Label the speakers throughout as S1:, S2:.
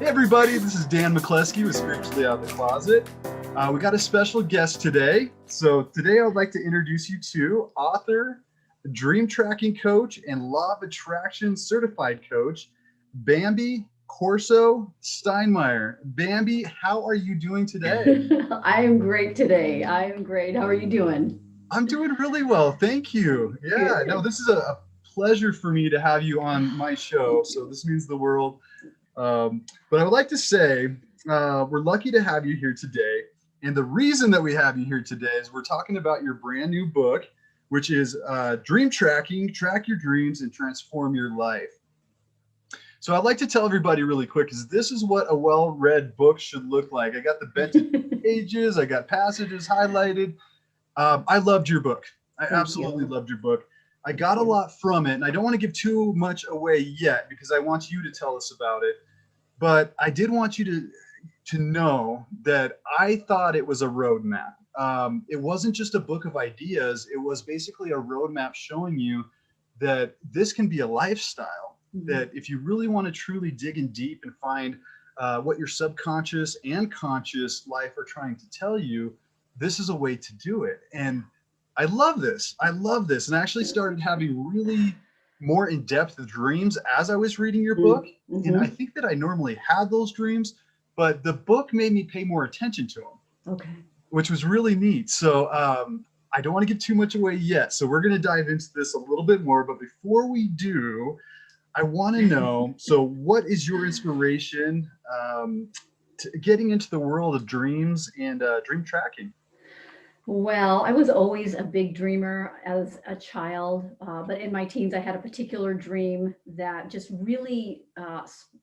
S1: Hey everybody, this is Dan McCleskey with Spiritually Out of the Closet. We got a special guest today. So today I'd like to introduce you to author, dream tracking coach, and law of attraction certified coach, Bambi Corso-Steinmeyer. Bambi, how are you doing today?
S2: I am great today. I am great. How are you doing?
S1: I'm doing really well, thank you. Yeah, no,
S2: Good.
S1: this is a pleasure for me to have you on my show. So this means the world. But I would like to say we're lucky to have you here today. And the reason that we have you here today is we're talking about your brand new book, which is Dream Tracking, Track Your Dreams and Transform Your Life. So I'd like to tell everybody really quick, is this is what a well-read book should look like. I got the bent pages, I got passages highlighted. I loved your book. I
S2: Thank
S1: absolutely
S2: you.
S1: loved your book. I got a lot from it, and I don't want to give too much away yet because I want you to tell us about it. But I did want you to know that I thought it was a roadmap. It wasn't just a book of ideas. It was basically a roadmap showing you that this can be a lifestyle, that if you really want to truly dig in deep and find what your subconscious and conscious life are trying to tell you, this is a way to do it. And I love this. I love this. And I actually started having really more in-depth dreams as I was reading your book. And I
S2: Mm-hmm.
S1: think that I normally had those dreams, but the book made me pay more attention to them,
S2: Okay.
S1: which was really neat. So I don't want to give too much away yet. So we're going to dive into this a little bit more. But before we do, I want to know, so what is your inspiration to getting into the world of dreams and dream tracking?
S2: Well, I was always a big dreamer as a child, but in my teens, I had a particular dream that just really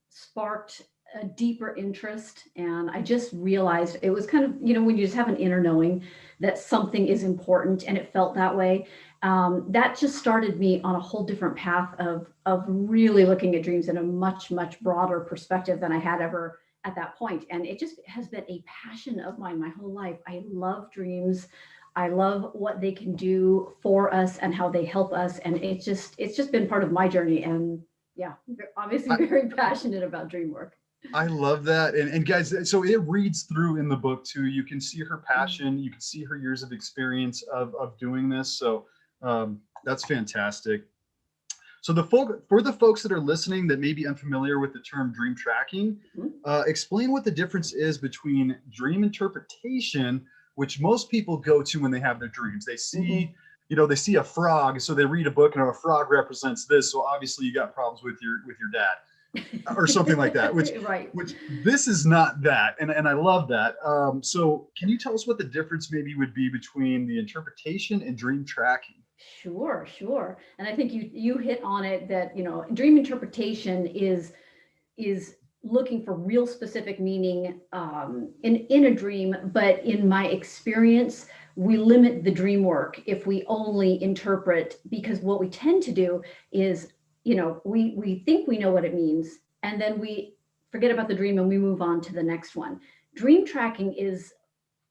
S2: sparked a deeper interest. And I just realized it was kind of, when you just have an inner knowing that something is important, and it felt that way. That just started me on a whole different path of really looking at dreams in a much, much broader perspective than I had ever at that point. And it just has been a passion of mine my whole life. I love dreams. I love what they can do for us and how they help us. And it's just been part of my journey. And yeah, obviously
S1: I,
S2: very passionate about dream work.
S1: I love that. And guys, so it reads through in the book too. You can see her passion, you can see her years of experience of doing this. So that's fantastic. So for the folks that are listening that may be unfamiliar with the term dream tracking,
S2: Mhm.
S1: explain what the difference is between dream interpretation, which most people go to when they have their dreams. They
S2: Mhm.
S1: see, they see a frog, so they read a book and a frog represents this. So obviously you got problems with your dad or something like that,
S2: Right.
S1: which this is not that. And I love that. So can you tell us what the difference maybe would be between the interpretation and dream tracking?
S2: Sure, sure. And I think you hit on it that, dream interpretation is looking for real specific meaning in a dream. But in my experience, we limit the dream work if we only interpret, because what we tend to do is, we think we know what it means, and then we forget about the dream and we move on to the next one. Dream tracking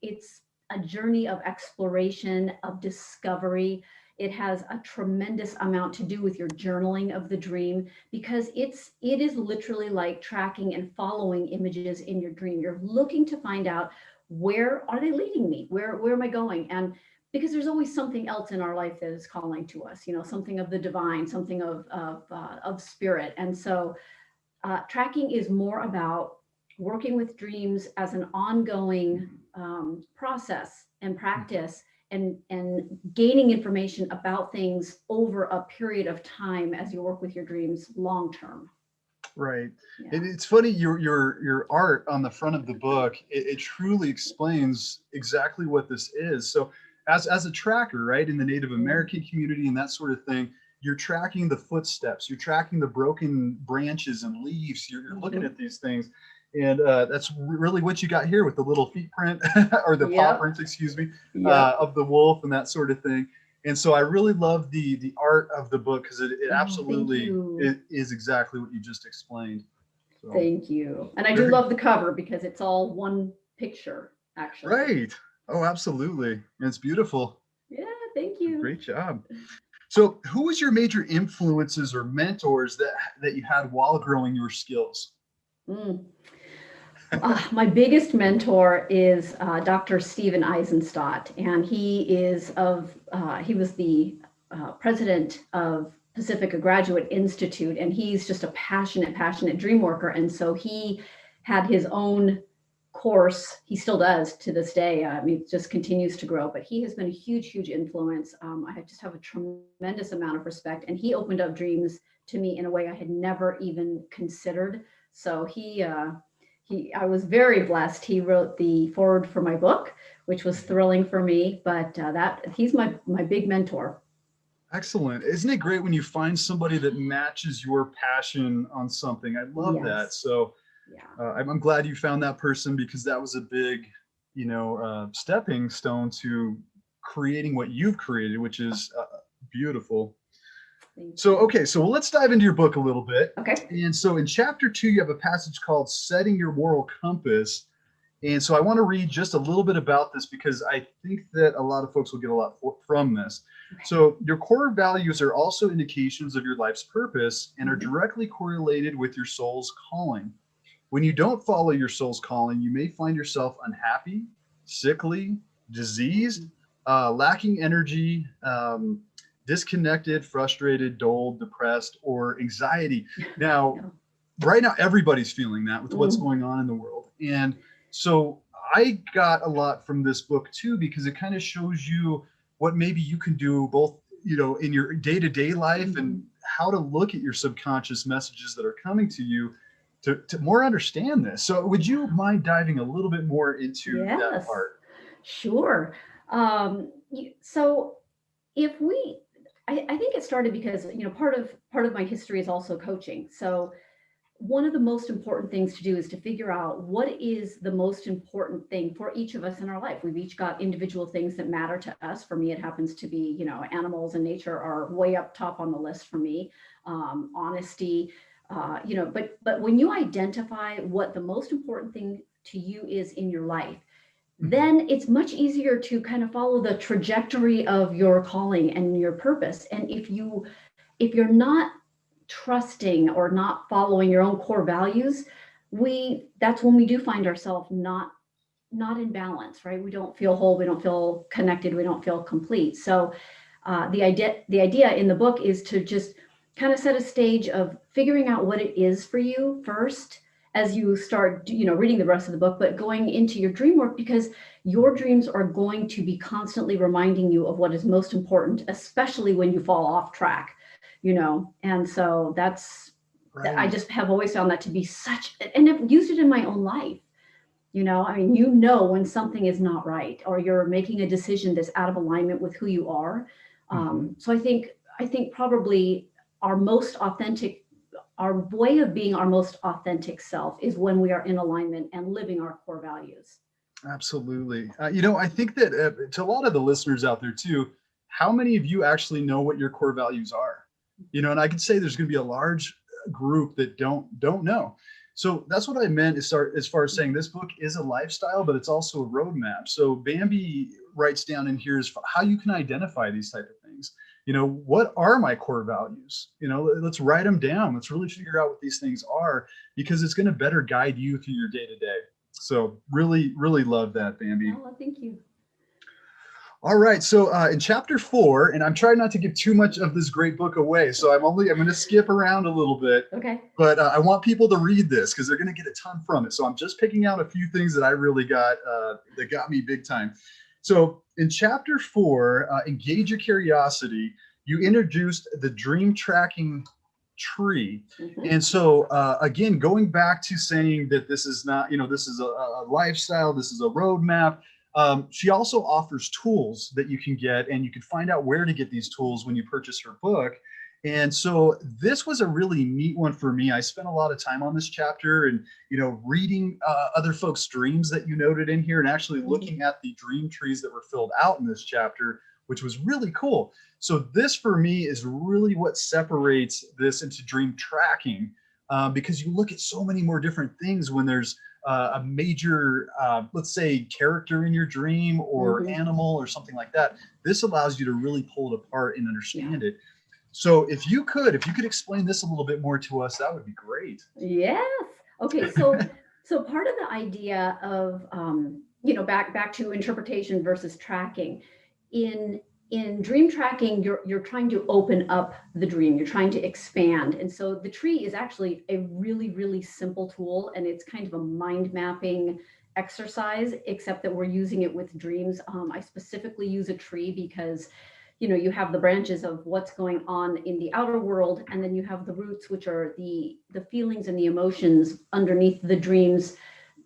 S2: it's a journey of exploration, of discovery. It has a tremendous amount to do with your journaling of the dream, because it is literally like tracking and following images in your dream. You're looking to find out, where are they leading me? Where am I going? And because there's always something else in our life that is calling to us, something of the divine, something of spirit. And so tracking is more about working with dreams as an ongoing process and practice, and gaining information about things over a period of time as you work with your dreams long term.
S1: Right.
S2: Yeah.
S1: And it's funny, your art on the front of the book, it truly explains exactly what this is. So as a tracker, right, in the Native
S2: Mm.
S1: American community and that sort of thing, you're tracking the footsteps, you're tracking the broken branches and leaves, you're looking
S2: Mhm.
S1: at these things. And that's really what you got here with the little feet print or the paw
S2: Yep.
S1: prints, excuse me,
S2: Yep.
S1: of the wolf and that sort of thing. And so I really love the art of the book because it
S2: Oh, thank
S1: absolutely
S2: you.
S1: it is exactly what you just explained. So
S2: Thank you. And I do
S1: very
S2: love the cover because it's all one picture, actually.
S1: right. Oh, absolutely. And it's beautiful.
S2: Yeah, thank you.
S1: Great job. So who was your major influences or mentors that you had while growing your skills?
S2: Mm. My biggest mentor is Dr. Stephen Eisenstadt, and he was the president of Pacifica Graduate Institute, and he's just a passionate dream worker. And so he had his own course. He still does to this day. I mean, it just continues to grow, but he has been a huge influence. I just have a tremendous amount of respect, and he opened up dreams to me in a way I had never even considered. So I was very blessed. He wrote the foreword for my book, which was thrilling for me, but he's my big mentor.
S1: Excellent. Isn't it great when you find somebody that matches your passion on something? I love that.
S2: Yes.
S1: So
S2: Yeah.
S1: I'm glad you found that person, because that was a big, stepping stone to creating what you've created, which is beautiful. So, okay, so let's dive into your book a little bit.
S2: Okay.
S1: And so in chapter 2, you have a passage called Setting Your Moral Compass. And so I want to read just a little bit about this, because I think that a lot of folks will get a lot from this.
S2: Okay.
S1: So your core values are also indications of your life's purpose and are directly correlated with your soul's calling. When you don't follow your soul's calling, you may find yourself unhappy, sickly, diseased, lacking energy, disconnected, frustrated, dull, depressed, or anxiety. Now, right now, everybody's feeling that with what's going on in the world. And so I got a lot from this book too, because it kind of shows you what maybe you can do both, in your day-to-day life and how to look at your subconscious messages that are coming to you to more understand this. So would you mind diving a little bit more into that part?
S2: Sure. So if I think it started because, part of my history is also coaching. So one of the most important things to do is to figure out what is the most important thing for each of us in our life. We've each got individual things that matter to us. For me, it happens to be, animals and nature are way up top on the list for me. Honesty, but when you identify what the most important thing to you is in your life, then it's much easier to kind of follow the trajectory of your calling and your purpose. And if you're not trusting or not following your own core values, that's when we do find ourselves not in balance, right? We don't feel whole, we don't feel connected, we don't feel complete. So the idea in the book is to just kind of set a stage of figuring out what it is for you first, as you start, reading the rest of the book, but going into your dream work, because your dreams are going to be constantly reminding you of what is most important, especially when you fall off track, and so that's, right. I just have always found that to be and I've used it in my own life. I mean, when something is not right, or you're making a decision that's out of alignment with who you are. So I think probably our way of being our most authentic self is when we are in alignment and living our core values.
S1: Absolutely. I think that to a lot of the listeners out there too, how many of you actually know what your core values are? And I could say there's going to be a large group that don't know. So that's what I meant as far as saying this book is a lifestyle, but it's also a roadmap. So Bambi writes down in here is how you can identify these type of things. What are my core values? Let's write them down. Let's really figure out what these things are, because it's going to better guide you through your day to day. So really, really love that, Bambi.
S2: Oh, thank you.
S1: All right. So in chapter 4, and I'm trying not to give too much of this great book away, so I'm going to skip around a little bit.
S2: Okay.
S1: But I want people to read this because they're going to get a ton from it. So I'm just picking out a few things that I really got that got me big time. So in chapter 4, Engage Your Curiosity, you introduced the DreamTracking tree. And so again, going back to saying that this is not, this is a lifestyle, this is a roadmap. She also offers tools that you can get, and you can find out where to get these tools when you purchase her book. And so this was a really neat one for me. I spent a lot of time on this chapter and, reading other folks' dreams that you noted in here, and actually looking at the dream trees that were filled out in this chapter, which was really cool. So this for me is really what separates this into dream tracking, because you look at so many more different things when there's a major, let's say, character in your dream or animal or something like that. This allows you to really pull it apart and understand it. So if you could explain this a little bit more to us, that would be great.
S2: Yes. Okay. So So part of the idea of, back to interpretation versus tracking, in dream tracking, you're trying to open up the dream, you're trying to expand. And so the tree is actually a really, really simple tool, and it's kind of a mind mapping exercise, except that we're using it with dreams. I specifically use a tree because you have the branches of what's going on in the outer world, and then you have the roots, which are the feelings and the emotions underneath the dreams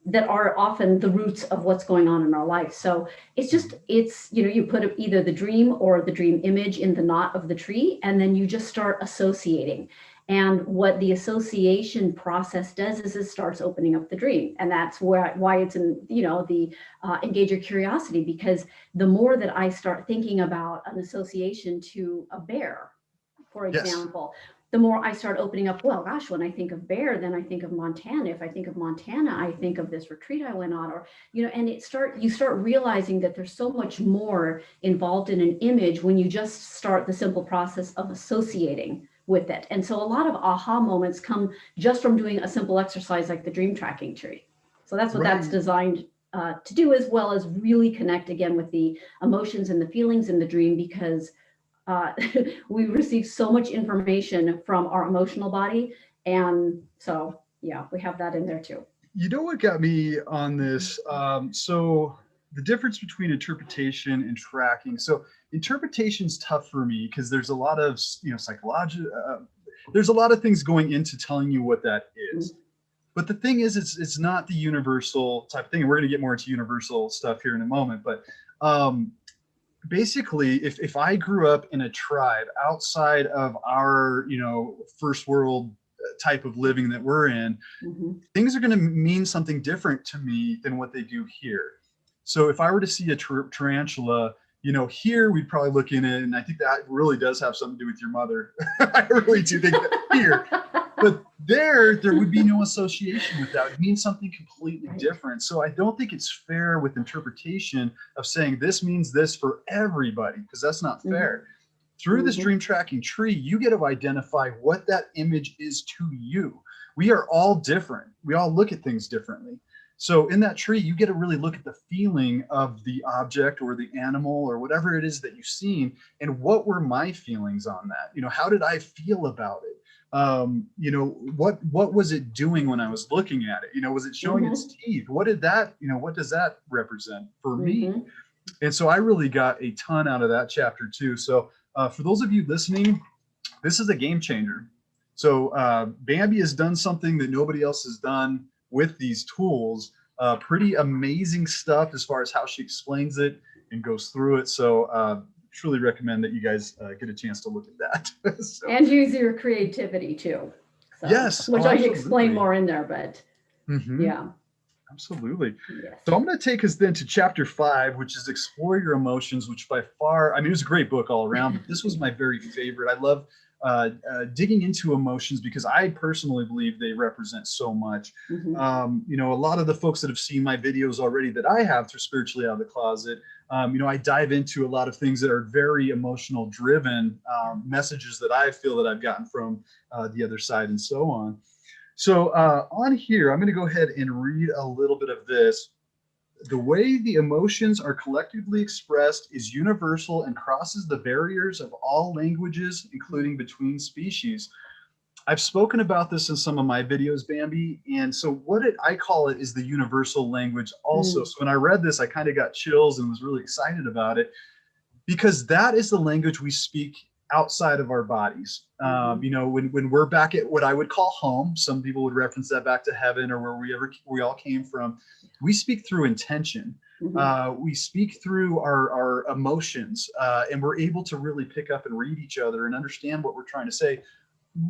S2: that are often the roots of what's going on in our life. So you put either the dream or the dream image in the knot of the tree, and then you just start associating. And what the association process does is it starts opening up the dream. And that's why it's in, the engage your curiosity, because the more that I start thinking about an association to a bear, for
S1: Yes.
S2: example, the more I start opening up, well, gosh, when I think of bear, then I think of Montana. If I think of Montana, I think of this retreat I went on, or, and you start realizing that there's so much more involved in an image when you just start the simple process of associating with it. And so a lot of aha moments come just from doing a simple exercise like the dream tracking tree. So that's what that's designed to do, as well as really connect again with the emotions and the feelings in the dream, because we receive so much information from our emotional body. And so, yeah, we have that in there too.
S1: You know what got me on this? So the difference between interpretation and tracking. So interpretation's tough for me because there's a lot of, psychological, there's a lot of things going into telling you what that is. Mm-hmm. But the thing is, it's not the universal type of thing. And we're going to get more into universal stuff here in a moment. But basically, if I grew up in a tribe outside of our, first world type of living that we're in, mm-hmm. things are going to mean something different to me than what they do here. So if I were to see a tarantula, here we'd probably look in it, and I think that really does have something to do with your mother. I really do think that here. But there would be no association with that. It means something completely different. So I don't think it's fair with interpretation of saying this means this for everybody, because that's not fair. Mm-hmm. Through this dream tracking tree, you get to identify what that image is to you. We are all different. We all look at things differently. So in that tree, you get to really look at the feeling of the object or the animal or whatever it is that you've seen, and what were my feelings on that? How did I feel about it? What was it doing when I was looking at it? Was it showing mm-hmm. its teeth? What does that represent for me? And so I really got a ton out of that chapter too. So for those of you listening, this is a game changer. So Bambi has done something that nobody else has done with these tools. Pretty amazing stuff as far as how she explains it and goes through it. So truly recommend that you guys get a chance to look at that. So.
S2: And use your creativity too. So,
S1: yes.
S2: Which I explain more in there, but
S1: mm-hmm.
S2: yeah.
S1: Absolutely.
S2: Yes.
S1: So I'm going to take us then to chapter 5, which is Explore Your Emotions, which by far, it was a great book all around, but this was my very favorite. I love digging into emotions because I personally believe they represent so much. Mm-hmm. A lot of the folks that have seen my videos already that I have through Spiritually Out of the Closet, I dive into a lot of things that are very emotional driven, messages that I feel that I've gotten from the other side and so on. So on here, I'm going to go ahead and read a little bit of this. The way the emotions are collectively expressed is universal and crosses the barriers of all languages, including between species. I've spoken about this in some of my videos, Bambi, and so I call it is the universal language also. So when I read this, I kind of got chills and was really excited about it, because that is the language we speak outside of our bodies. When we're back at what I would call home, some people would reference that back to heaven or where we all came from. We speak through intention. Mm-hmm. We speak through our emotions, and we're able to really pick up and read each other and understand what we're trying to say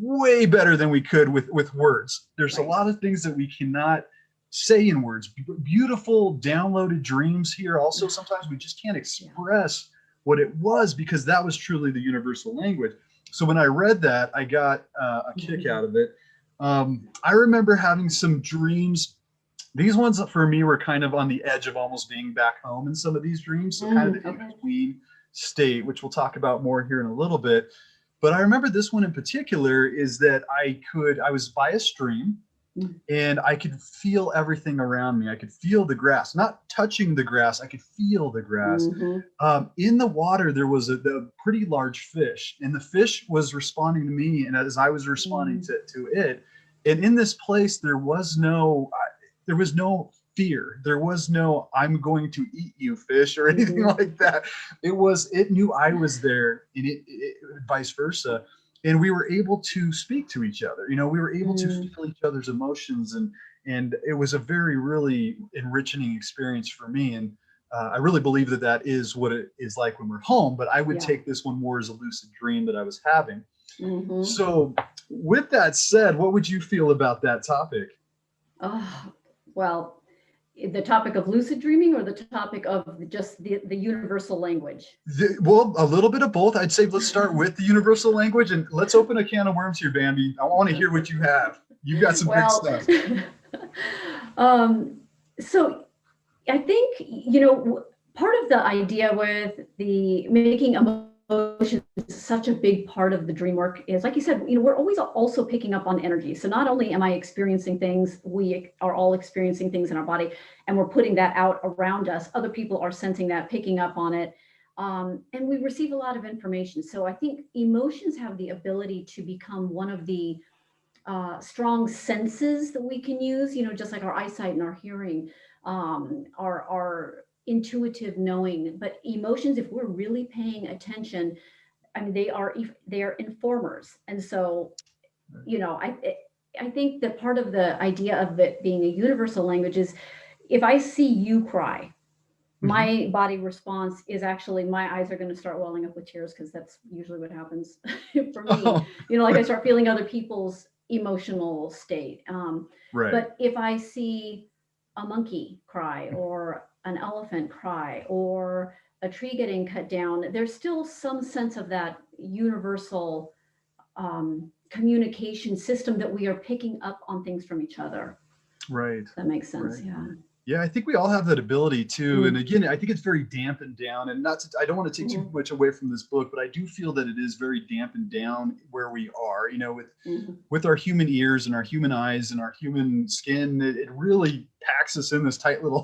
S1: way better than we could with words. There's a lot of things that we cannot say in words. Beautiful downloaded dreams here. Also, sometimes we just can't express what it was, because that was truly the universal language. So when I read that, I got a kick out of it. I remember having some dreams. These ones for me were kind of on the edge of almost being back home in some of these dreams. So kind of the in-between state, which we'll talk about more here in a little bit. But I remember this one in particular is that I was by a stream,
S2: Mm.
S1: and I could feel everything around me. I could feel the grass, not touching the grass. I could feel the grass.
S2: Mhm.
S1: In the water, there was a pretty large fish, and the fish was responding to me, and as I was responding
S2: Mm.
S1: to it. And in this place, there was no fear. There was no "I'm going to eat you" fish or anything
S2: Mhm.
S1: like that. It knew I was there, and it vice versa, and we were able to speak to each other. We were able to
S2: Mm.
S1: feel each other's emotions, and it was a very, really enriching experience for me. And I really believe that that is what it is like when we're home. But I would
S2: Yeah.
S1: take this one more as a lucid dream that I was having.
S2: Mhm.
S1: So, with that said, what would you feel about that topic?
S2: Oh, well, the topic of lucid dreaming or the topic of just the universal language?
S1: Well, a little bit of both. I'd say let's start with the universal language and let's open a can of worms here, Bambi. I want to hear what you have. You've got some great
S2: Well,
S1: stuff.
S2: um, so I think, part of the idea with the making emotions such a big part of the dream work is, like you said, we're always also picking up on energy. So not only am I experiencing things, we are all experiencing things in our body, and we're putting that out around us. Other people are sensing that, picking up on it. And we receive a lot of information. So I think emotions have the ability to become one of the strong senses that we can use, just like our eyesight and our hearing, our intuitive knowing. But emotions, if we're really paying attention, I mean, they are informers. And so, you know, I I think that part of the idea of it being a universal language is, if I see you cry,
S1: Mhm.
S2: my body response is actually my eyes are going to start welling up with tears, because that's usually what happens for me.
S1: Oh,
S2: Like, I start feeling other people's emotional state.
S1: right.
S2: But if I see a monkey cry, or an elephant cry, or a tree getting cut down, there's still some sense of that universal communication system, that we are picking up on things from each other.
S1: Right.
S2: That makes sense.
S1: Right.
S2: Yeah.
S1: Yeah, I think we all have that ability too. And
S2: Mm.
S1: again, I think it's very dampened down. And I don't want to take too
S2: Mhm.
S1: much away from this book, but I do feel that it is very dampened down where we are,
S2: Mhm.
S1: with our human ears and our human eyes and our human skin. It really packs us in this tight little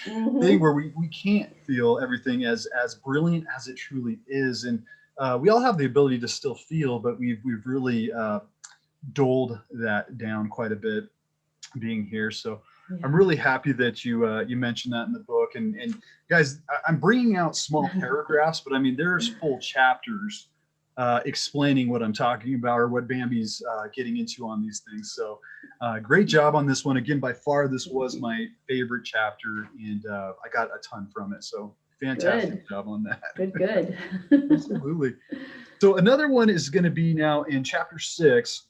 S1: thing
S2: Mhm.
S1: where we can't feel everything as brilliant as it truly is. And we all have the ability to still feel, but we've really doled that down quite a bit being here. So I'm
S2: Yeah.
S1: really happy that you mentioned that in the book. And guys, I'm bringing out small paragraphs, but I mean there's full chapters explaining what I'm talking about, or what Bambi's getting into on these things. So great job on this one. Again, by far this
S2: Thank
S1: was
S2: you.
S1: my favorite chapter, and I got a ton from it. So fantastic
S2: Good.
S1: job on that.
S2: Good, good.
S1: Absolutely. So another one is going to be now in chapter 6.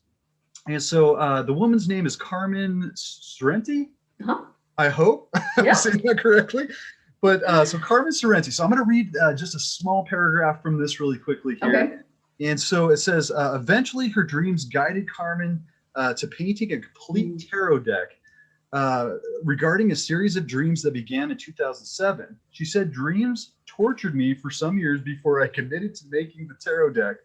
S1: And so the woman's name is Carmen Sorrenti.
S2: Huh?
S1: I hope I'm
S2: Yeah.
S1: saying that correctly. But so Carmen Sorrenti. So I'm going to read just a small paragraph from this really quickly here.
S2: Okay.
S1: And so it says, eventually her dreams guided Carmen to painting a complete
S2: Mm.
S1: tarot deck uh, regarding a series of dreams that began in 2007. She said, dreams tortured me for some years before I committed to making the tarot deck.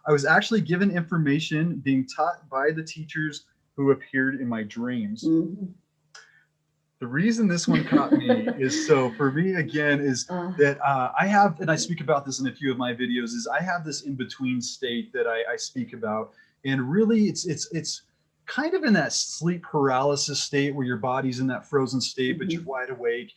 S1: I was actually given information being taught by the teachers who appeared in my dreams.
S2: Mhm.
S1: The reason this one caught me is, so for me again is
S2: Uh,
S1: that I have, and I speak about this in a few of my videos, is I have this in between state that I speak about, and really it's kind of in that sleep paralysis state where your body's in that frozen state but you're
S2: mhm.
S1: wide awake.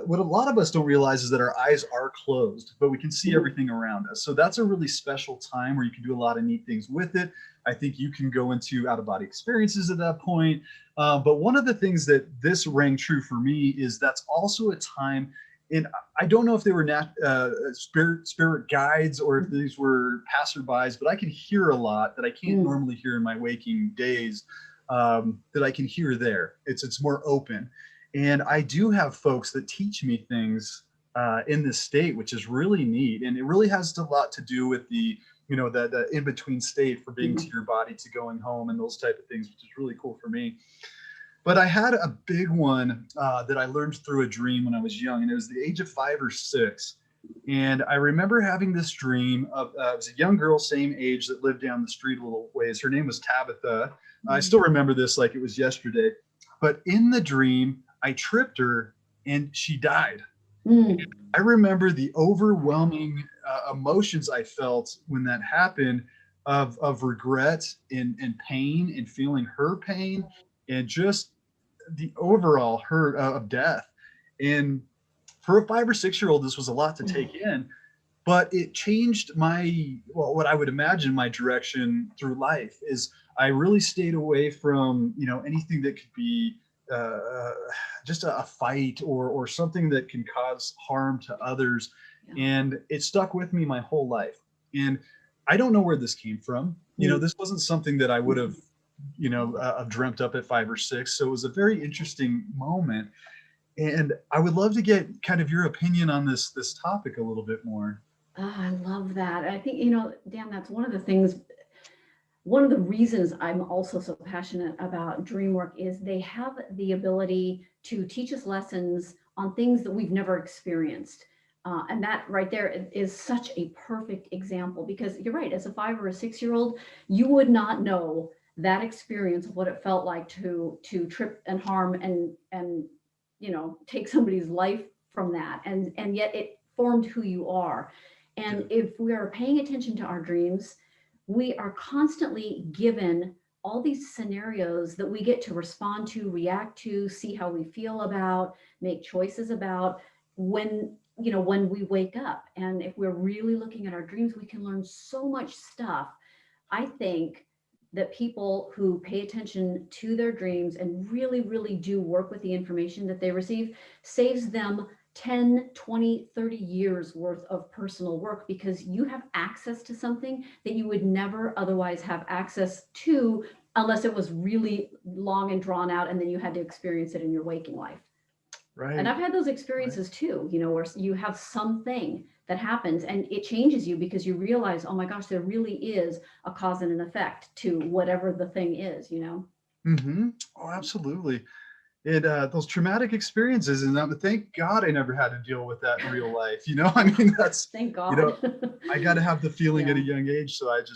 S1: What a lot of us don't realize is that our eyes are closed, but we can see
S2: Mhm.
S1: everything around us. So that's a really special time where you can do a lot of neat things with it. I think you can go into out of body experiences at that point. But one of the things that this rang true for me is that's also a time, and I don't know if they were spirit guides or if
S2: Mhm.
S1: these were passerbys, but I can hear a lot that I can't
S2: Mm.
S1: normally hear in my waking days. That I can hear there. It's more open, and I do have folks that teach me things in this state, which is really neat, and it really has a lot to do with the in between state for being to
S2: Mhm.
S1: your body to going home and those type of things, which is really cool for me. But I had a big one that I learned through a dream when I was young, and it was the age of 5 or 6. And I remember having this dream of it was a young girl, same age, that lived down the street a little ways. Her name was Tabitha. I still remember this like it was yesterday. But in the dream, I tripped her and she died.
S2: Mm.
S1: I remember the overwhelming emotions I felt when that happened, of regret and pain, and feeling her pain, and just the overall hurt of death. And for a 5 or 6 year old, this was a lot to take in, but it changed my, well, what I would imagine my direction through life is I really stayed away from, anything that could be uh, just a fight, or something that can cause harm to others.
S2: Yeah.
S1: And it stuck with me my whole life. And I don't know where this came from. This wasn't something that I would have, dreamt up at 5 or 6. So it was a very interesting moment. And I would love to get kind of your opinion on this topic a little bit more.
S2: Oh, I love that. I think, Dan, that's one of the things, one of the reasons I'm also so passionate about DreamWork is they have the ability to teach us lessons on things that we've never experienced. And that right there is such a perfect example, because you're right, as a 5 or 6 year old, you would not know that experience of what it felt like to trip and harm and take somebody's life from that. And yet it formed who you are. And if we are paying attention to our dreams, we are constantly given all these scenarios that we get to respond to, react to, see how we feel about, make choices about when we wake up. And if we're really looking at our dreams, we can learn so much stuff. I think that people who pay attention to their dreams and really, really do work with the information that they receive saves them 10, 20, 30 years worth of personal work, because you have access to something that you would never otherwise have access to unless it was really long and drawn out and then you had to experience it in your waking life.
S1: Right.
S2: And I've had those experiences too, where you have something that happens and it changes you because you realize, oh my gosh, there really is a cause and an effect to whatever the thing is.
S1: Mm-hmm. Oh, absolutely. And those traumatic experiences, and thank God I never had to deal with that in real life. I mean, that's,
S2: Thank God.
S1: I got to have the feeling
S2: Yeah.
S1: at a young age. So it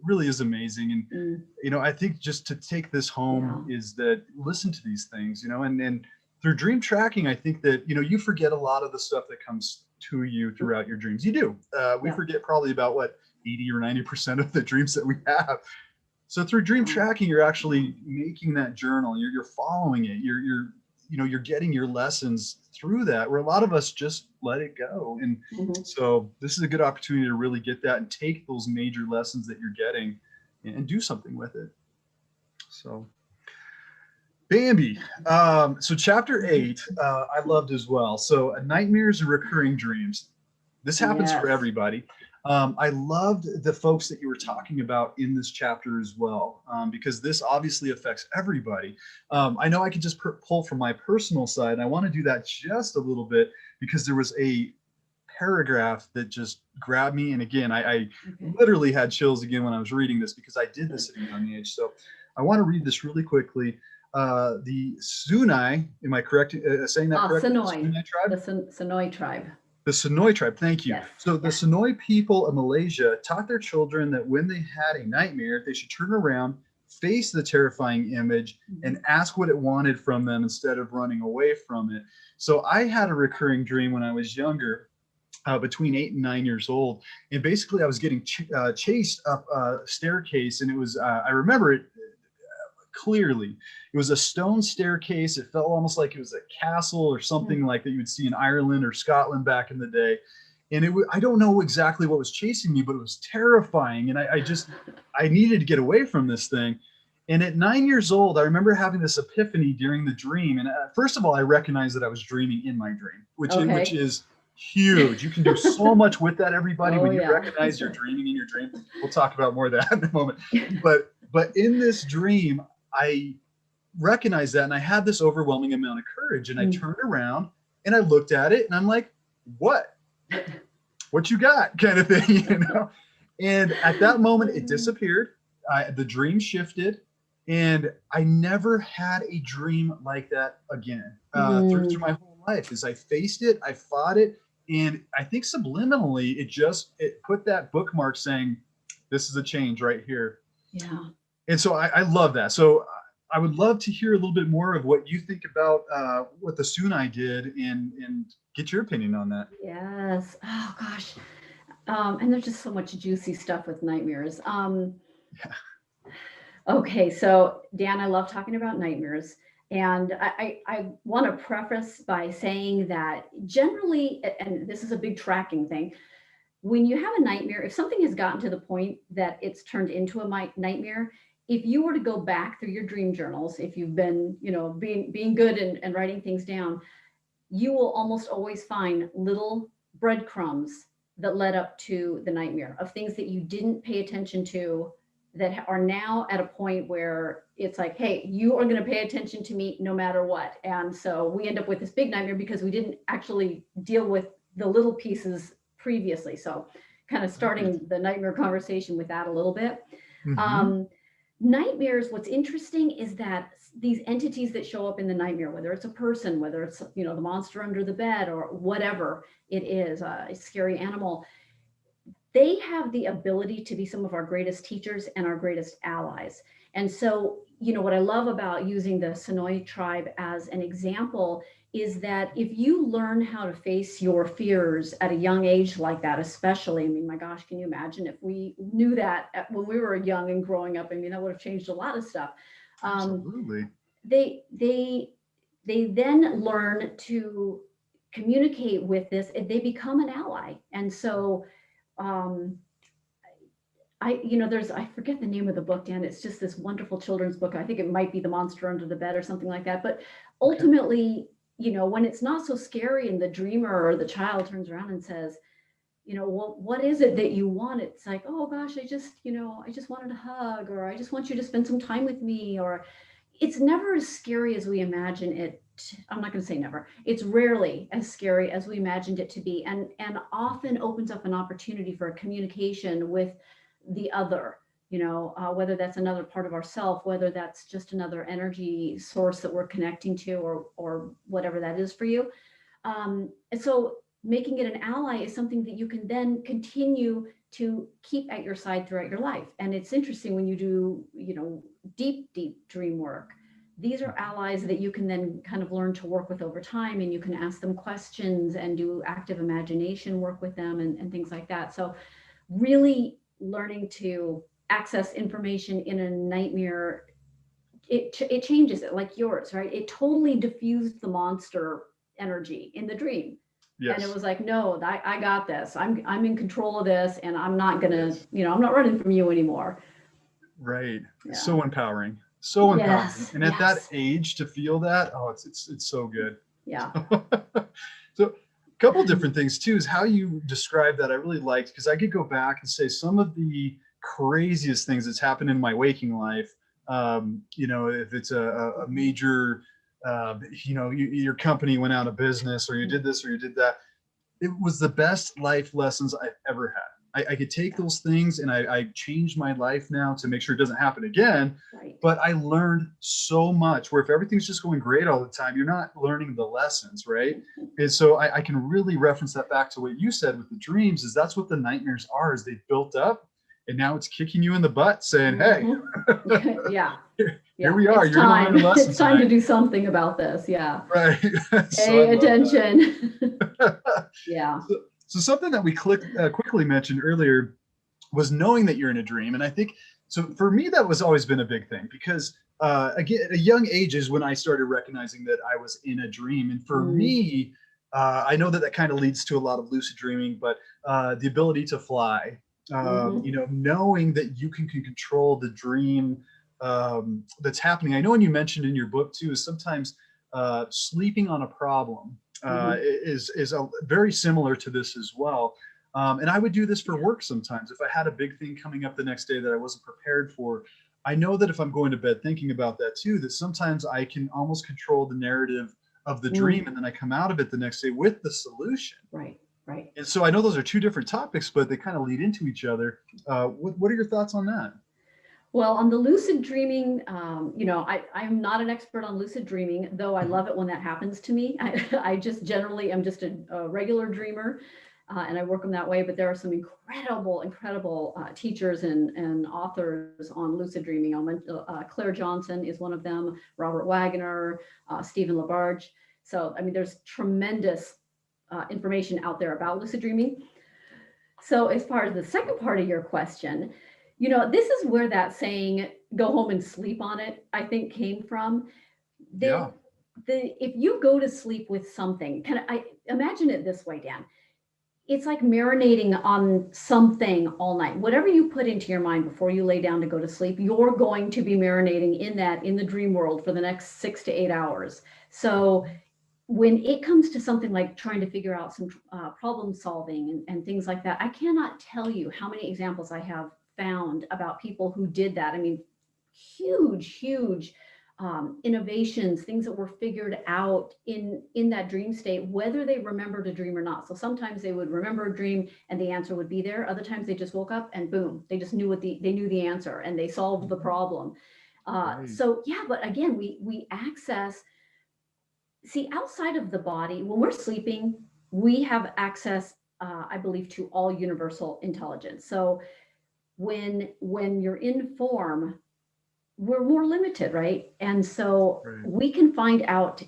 S1: really is amazing. And, I think just to take this home is that listen to these things, and through dream tracking, I think that, you forget a lot of the stuff that comes to you throughout your dreams. You do. We forget probably about 80 or 90% of the dreams that we have. So through dream tracking, you're actually making that journal. You're following it. You're getting your lessons through that, where a lot of us just let it go. And so this is a good opportunity to really get that and take those major lessons that you're getting and do something with it. So Bambi. So chapter 8, I loved as well. So nightmares and recurring dreams. This happens for everybody. I loved the folks that you were talking about in this chapter as well, because this obviously affects everybody. I know I could just pull from my personal side, and I want to do that just a little bit because there was a paragraph that just grabbed me. And again, I literally had chills again when I was reading this, because I did this at a young age. So I want to read this really quickly. The Sunai, am I correct saying that correctly?
S2: Sonoy tribe? The Sonoy tribe.
S1: The Sonoy tribe, thank you.
S2: Yes.
S1: So the Sonoy people of Malaysia taught their children that when they had a nightmare, they should turn around, face the terrifying image, and ask what it wanted from them instead of running away from it. So I had a recurring dream when I was younger, between 8 and 9 years old. And basically I was getting chased up a staircase, and it was, I remember it clearly. It was a stone staircase. It felt almost like it was a castle or something like that you would see in Ireland or Scotland back in the day. And I don't know exactly what was chasing me, but it was terrifying. And I needed to get away from this thing. And at 9 years old, I remember having this epiphany during the dream. And first of all, I recognized that I was dreaming in my dream, which is huge. You can do so much with that, everybody, when you recognize you're dreaming in your dream. We'll talk about more of that in a moment. But in this dream, I recognized that, and I had this overwhelming amount of courage, and I turned around and I looked at it and I'm like, what you got, kind of thing, And at that moment it disappeared. The dream shifted, and I never had a dream like that again through my whole life. As I faced it, I fought it, And I think subliminally, it put that bookmark saying, this is a change right here.
S2: Yeah.
S1: And so I love that. So I would love to hear a little bit more of what you think about what the Soon did, and get your opinion on that.
S2: Yes. Oh gosh. And there's just so much juicy stuff with nightmares.
S1: Yeah.
S2: Okay, so Dan, I love talking about nightmares. And I want to preface by saying that generally, and this is a big tracking thing, when you have a nightmare, if something has gotten to the point that it's turned into a nightmare, if you were to go back through your dream journals, if you've been, being good and writing things down, you will almost always find little breadcrumbs that led up to the nightmare of things that you didn't pay attention to that are now at a point where it's like, hey, you are going to pay attention to me no matter what. And so we end up with this big nightmare because we didn't actually deal with the little pieces previously. So kind of starting the nightmare conversation with that a little bit.
S1: Mm-hmm.
S2: Nightmares, what's interesting is that these entities that show up in the nightmare, whether it's a person, whether it's, the monster under the bed or whatever it is, a scary animal, they have the ability to be some of our greatest teachers and our greatest allies. And so, what I love about using the Sooo tribe as an example is that if you learn how to face your fears at a young age like that, especially, I mean, my gosh, can you imagine if we knew that when we were young and growing up? I mean, that would have changed a lot of stuff.
S1: Absolutely.
S2: They then learn to communicate with this, and they become an ally. And so, I forget the name of the book, Dan. It's just this wonderful children's book. I think it might be The Monster Under the Bed or something like that. But ultimately, when it's not so scary and the dreamer or the child turns around and says, well, what is it that you want? It's like, oh gosh, I just wanted a hug, or I just want you to spend some time with me, or it's never as scary as we imagine it. I'm not going to say never. It's rarely as scary as we imagined it to be, and often opens up an opportunity for a communication with the other, whether that's another part of ourself, whether that's just another energy source that we're connecting to, or whatever that is for you. And so making it an ally is something that you can then continue to keep at your side throughout your life. And it's interesting when you do, deep dream work. These are allies that you can then kind of learn to work with over time, and you can ask them questions and do active imagination work with them and things like that. So really learning to access information in a nightmare, it changes it, like yours, right? It totally diffused the monster energy in the dream. Yes. And it was like, no, I got this. I'm in control of this, and I'm not gonna, I'm not running from you anymore.
S1: Right. Yeah. So empowering. So empowering.
S2: Yes.
S1: And at that age to feel that, it's so good.
S2: Yeah.
S1: So a couple different things too is how you describe that. I really liked, because I could go back and say some of the craziest things that's happened in my waking life. If it's a major, your company went out of business, or you did this or you did that. It was the best life lessons I've ever had. I could take those things, and I changed my life now to make sure it doesn't happen again. Right. But I learned so much, where if everything's just going great all the time, you're not learning the lessons, right? And so I can really reference that back to what you said with the dreams, is that's what the nightmares are, is they built up, and now it's kicking you in the butt saying, hey,
S2: yeah.
S1: Here we are.
S2: It's time. It's time to do something about this. Yeah.
S1: Right.
S2: Pay attention. Yeah.
S1: So something that we quickly mentioned earlier was knowing that you're in a dream. And I think, so for me, that was always been a big thing, because again, at a young age is when I started recognizing that I was in a dream. And for me, I know that kind of leads to a lot of lucid dreaming, but the ability to fly, knowing that you can control the dream that's happening. I know, and you mentioned in your book too, is sometimes sleeping on a problem is very similar to this as well. And I would do this for work sometimes. If I had a big thing coming up the next day that I wasn't prepared for, I know that if I'm going to bed thinking about that too, that sometimes I can almost control the narrative of the dream, and then I come out of it the next day with the solution.
S2: Right.
S1: And so I know those are two different topics, but they kind of lead into each other. What are your thoughts on that?
S2: Well, on the lucid dreaming, I'm not an expert on lucid dreaming, though I
S1: Mhm.
S2: love it when that happens to me. I just generally am just a regular dreamer, and I work them that way. But there are some incredible teachers and authors on lucid dreaming. Claire Johnson is one of them, Robert Wagner, Stephen LaBarge. So, I mean, there's tremendous information out there about lucid dreaming. So, as far as the second part of your question, this is where that saying "go home and sleep on it" I think came from.
S1: Yeah.
S2: The if you go to sleep with something, kind of, I imagine it this way, Dan. It's like marinating on something all night. Whatever you put into your mind before you lay down to go to sleep, you're going to be marinating in that in the dream world for the next 6 to 8 hours. So when it comes to something like trying to figure out some problem solving and things like that, I cannot tell you how many examples I have found about people who did that. I mean, huge innovations, things that were figured out in that dream state, whether they remembered a dream or not. So sometimes they would remember a dream and the answer would be there. Other times they just woke up and boom, they just knew they knew the answer and they solved the
S1: Mhm.
S2: problem.
S1: Right.
S2: So yeah, but again, we access, see, outside of the body, when we're sleeping, we have access, I believe, to all universal intelligence. So when you're in form, we're more limited, right? And so
S1: Right.
S2: we can find out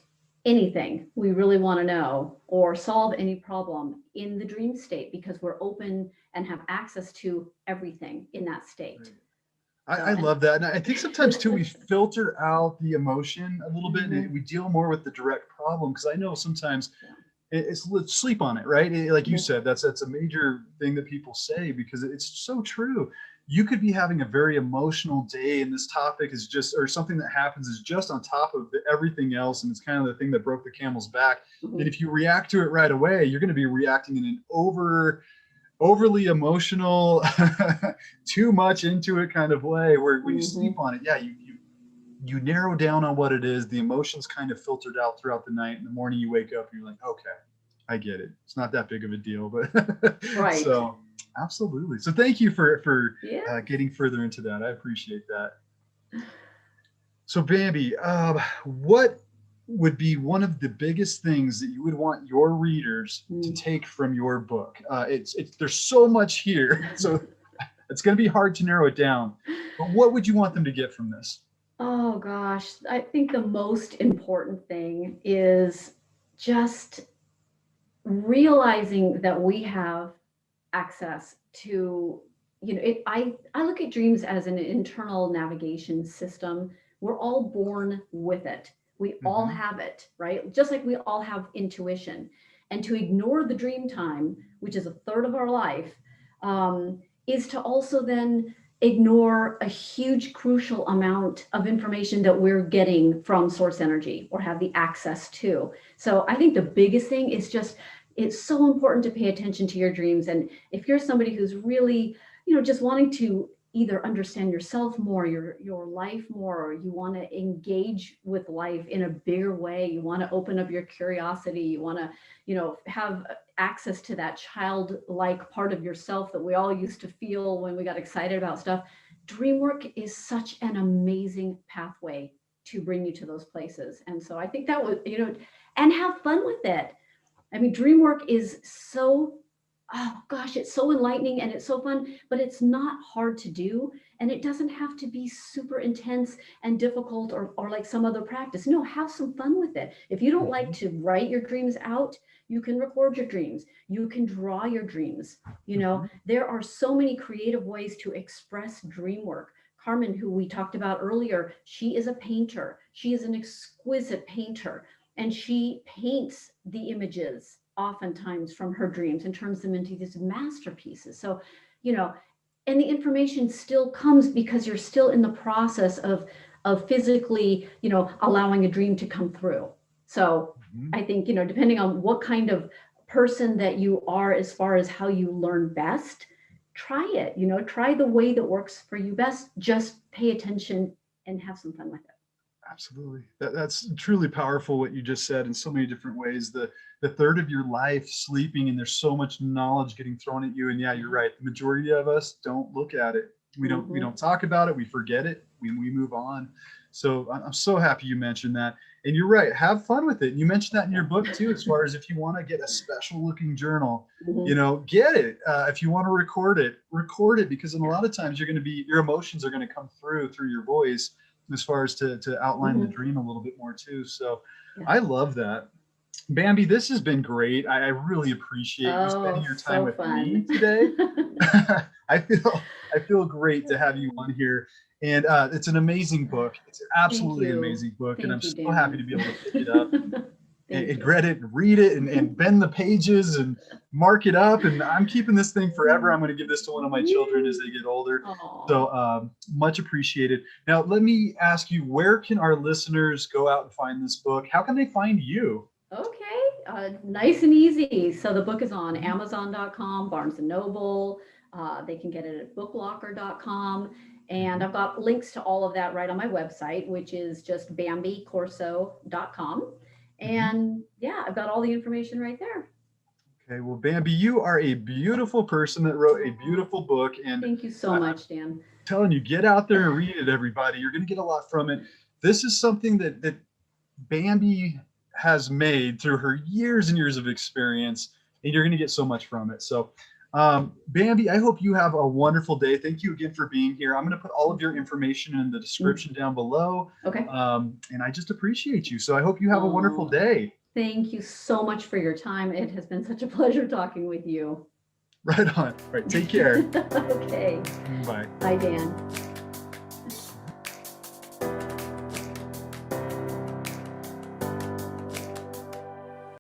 S2: anything we really want to know or solve any problem in the dream state because we're open and have access to everything in that state.
S1: Right. I
S2: So, and
S1: love that. And I think sometimes too, we filter out the emotion a little bit and
S2: Mhm.
S1: we deal more with the direct problem. Cause I know sometimes
S2: Yeah.
S1: it's let's sleep on it, right? Like you
S2: Mhm.
S1: said, that's a major thing that people say because it's so true. You could be having a very emotional day, and this topic is just, or something that happens is just on top of everything else, and it's kind of the thing that broke the camel's back. And
S2: Mhm.
S1: if you react to it right away, you're going to be reacting in an overly emotional, too much into it kind of way. Where when you sleep
S2: Mhm.
S1: on it, yeah, you narrow down on what it is. The emotions kind of filtered out throughout the night. In the morning, you wake up and you're like, okay, I get it. It's not that big of a deal, but
S2: Right.
S1: so absolutely. So thank you for
S2: Yeah.
S1: getting further into that. I appreciate that. So Bambi, what would be one of the biggest things that you would want your readers to
S2: Mm.
S1: take from your book? It's there's so much here, so it's going to be hard to narrow it down. But what would you want them to get from this?
S2: Oh gosh, I think the most important thing is just realizing that we have access to, I look at dreams as an internal navigation system. We're all born with it. We all
S1: Hmm.
S2: have it, right? Just like we all have intuition. And to ignore the dream time, which is a third of our life, is to also then ignore a huge crucial amount of information that we're getting from source energy or have the access to. So I think the biggest thing is just, it's so important to pay attention to your dreams. And if you're somebody who's really, just wanting to either understand yourself more, your life more, or you want to engage with life in a bigger way, you want to open up your curiosity, you want to, have access to that childlike part of yourself that we all used to feel when we got excited about stuff. Dream work is such an amazing pathway to bring you to those places. And so I think that would, and have fun with it. I mean, dream work is so, oh gosh, it's so enlightening and it's so fun, but it's not hard to do. And it doesn't have to be super intense and difficult or like some other practice. No, have some fun with it. If you don't like
S1: Hmm.
S2: to write your dreams out, you can record your dreams. You can draw your dreams.
S1: Hmm.
S2: There are so many creative ways to express dream work. Carmen, who we talked about earlier, she is a painter. She is an exquisite painter and she paints the images oftentimes from her dreams and turns them into these masterpieces. So, you know, and the information still comes because you're still in the process of physically, allowing a dream to come through. So
S1: Hmm.
S2: I think, depending on what kind of person that you are as far as how you learn best, try it, try the way that works for you best. Just pay attention and have some fun with it.
S1: Absolutely. That's truly powerful what you just said in so many different ways. The third of your life sleeping, and there's so much knowledge getting thrown at you. And yeah, you're
S2: Yeah.
S1: right. The majority of us don't look at it. We don't talk about it. We forget it. We move on. So I'm so happy you mentioned that. And you're right. Have fun with it. And you mentioned that in your book too, as far as if you want to get a special looking journal, you know, get it. If you want to record it, because in a lot of times your emotions are going to come through your voice, as far as to outline the dream a little bit more too. So I love that. Bambi, this has been great. I really appreciate you spending your time with me today. I feel great to have you on here. And it's an amazing book. It's an absolutely amazing book. And I'm so happy to be able to pick it up and read it and read it and bend the pages and mark it up. And I'm keeping this thing forever. I'm going to give this to one of my children as they get older. So much appreciated. Now, let me ask you, where can our listeners go out and find this book? How can they find you?
S2: Okay, nice and easy. So the book is on Amazon.com, Barnes & Noble. They can get it at booklocker.com. And I've got links to all of that right on my website, which is just BambiCorso.com. And yeah, I've got all the information right there.
S1: Okay, well, Bambi, you are a beautiful person that wrote a beautiful book. And
S2: thank you so much, Dan.
S1: I'm telling you, get out there and read it, everybody. You're going to get a lot from it. This is something that Bambi has made through her years and years of experience, and you're going to get so much from it. So Bambi, I hope you have a wonderful day. Thank you again for being here. I'm going to put all of your information in the description down below.
S2: Okay.
S1: And I just appreciate you. So I hope you have a wonderful day.
S2: Thank you so much for your time. It has been such a pleasure talking with you.
S1: Right on. All right. Take care.
S2: Okay.
S1: Bye.
S2: Bye, Dan.